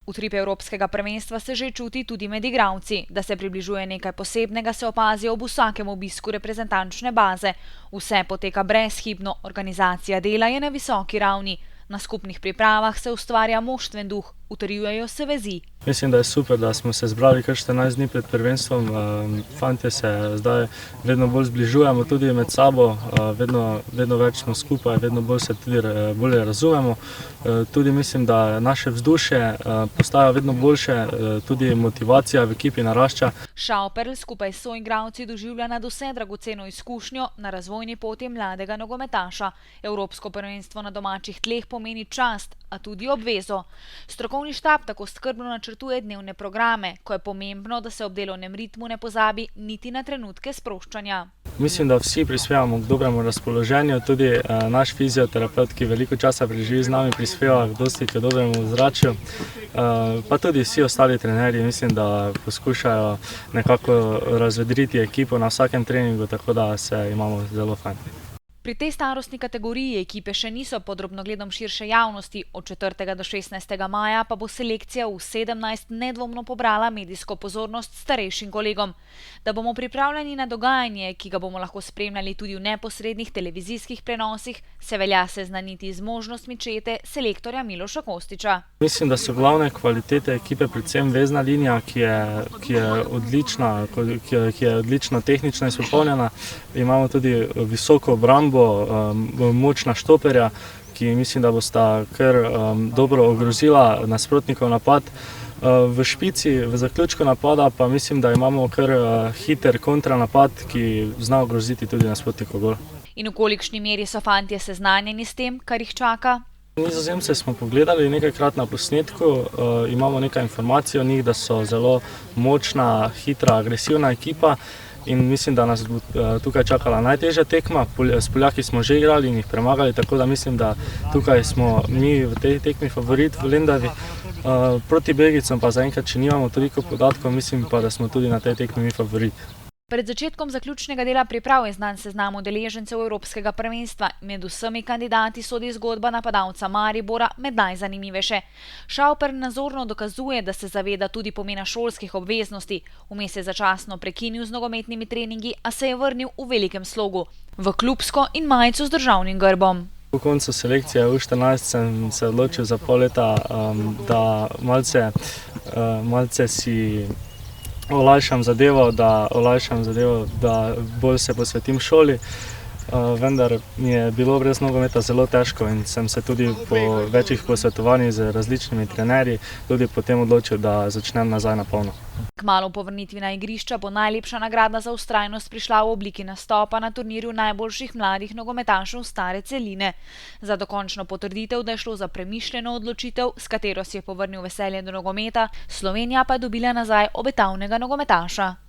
Utrip evropskega prvenstva se že čuti tudi med igralci. Da se približuje nekaj posebnega, se opazi ob vsakem obisku reprezentančne baze. Vse poteka brezhibno, organizacija dela je na visoki ravni. Na skupnih pripravah se ustvarja moštven duh, utrjujejo se vezi. Mislim, da je super, da smo se zbrali kar 14 dni pred prvenstvom. Fantje se zdaj vedno bolj zbližujemo tudi med sabo, vedno več smo skupaj, vedno bolj se tudi bolje razumemo. Tudi mislim, da naše vzdušje postaja vedno boljše, tudi motivacija v ekipi narašča. Schauperl skupaj s soigralci doživlja nadvse dragoceno izkušnjo na razvojni poti mladega nogometaša. Evropsko prvenstvo na domačih tleh pomeni čast, a tudi obvezo. Strokovni štab tako skrbno načrtuje dnevne programe, ko je pomembno, da se ob delovnem ritmu ne pozabi niti na trenutke sproščanja. Mislim, da vsi prispevamo k dobremu razpoloženju, tudi naš fizioterapeut, ki veliko časa preživi z nami, prispeva dosti k dobremu ozračju, pa tudi vsi ostali trenerji, mislim, da poskušajo nekako razvedriti ekipo na vsakem treningu, tako da se imamo zelo fajn. Pri tej starostni kategoriji ekipe še niso pod drobnogledom širše javnosti, od 4. do 16. maja pa bo selekcija v 17 nedvomno pobrala medijsko pozornost starejšim kolegom. Da bomo pripravljeni na dogajanje, ki ga bomo lahko spremljali tudi v neposrednih televizijskih prenosih, se velja seznaniti z možnostmi čete selektorja Miloša Kostića. Mislim, da so glavne kvalitete ekipe predvsem vezna linija, ki je odlično tehnično izpopolnjena. Imamo tudi visoko obrambo, močna štoperja, ki mislim, da bosta kar dobro ogrozila nasprotnikov napad. V špici, v zaključku napada pa mislim, da imamo kar hiter kontranapad, ki zna ogroziti tudi nasprotnikov gol. In v kolikšni meri so fantje seznanjeni s tem, kar jih čaka? Nizozemce smo pogledali nekajkrat na posnetku, imamo nekaj informacij o njih, da so zelo močna, hitra, agresivna ekipa. In mislim, da nas bo tukaj čakala najtežja tekma. S Poljaki smo že igrali in jih premagali, tako da mislim, da tukaj smo mi v tej tekmi favorit v Lendavi. Proti Belgijcem pa zaenkrat še nimamo toliko podatkov, mislim pa, da smo tudi na tej tekmi mi favorit. Pred začetkom zaključnega dela priprav je znan seznam udeležencev Evropskega prvenstva. Med vsemi kandidati sodi zgodba napadalca Maribora med najzanimivejše. Schauperl nazorno dokazuje, da se zaveda tudi pomena šolskih obveznosti. Vmes je začasno prekinil z nogometnimi treningi, a se je vrnil v velikem slogu, v klubsko in majico z državnim grbom. Po koncu selekcije U14 sem se odločil za pol leta, da malce si olajšam zadevo, da bolj se posvetim šoli, vendar mi je bilo brez nogometa zelo težko in sem se tudi po večjih posvetovanjih z različnimi trenerji tudi potem odločil, da začnem nazaj na polno. Kmalu po vrnitvi na igrišča bo najlepša nagrada za vztrajnost prišla v obliki nastopa na turnirju najboljših mladih nogometašev stare celine. Za dokončno potrditev, da je šlo za premišljeno odločitev, s katero si je povrnil veselje do nogometa, Slovenija pa je dobila nazaj obetavnega nogometaša.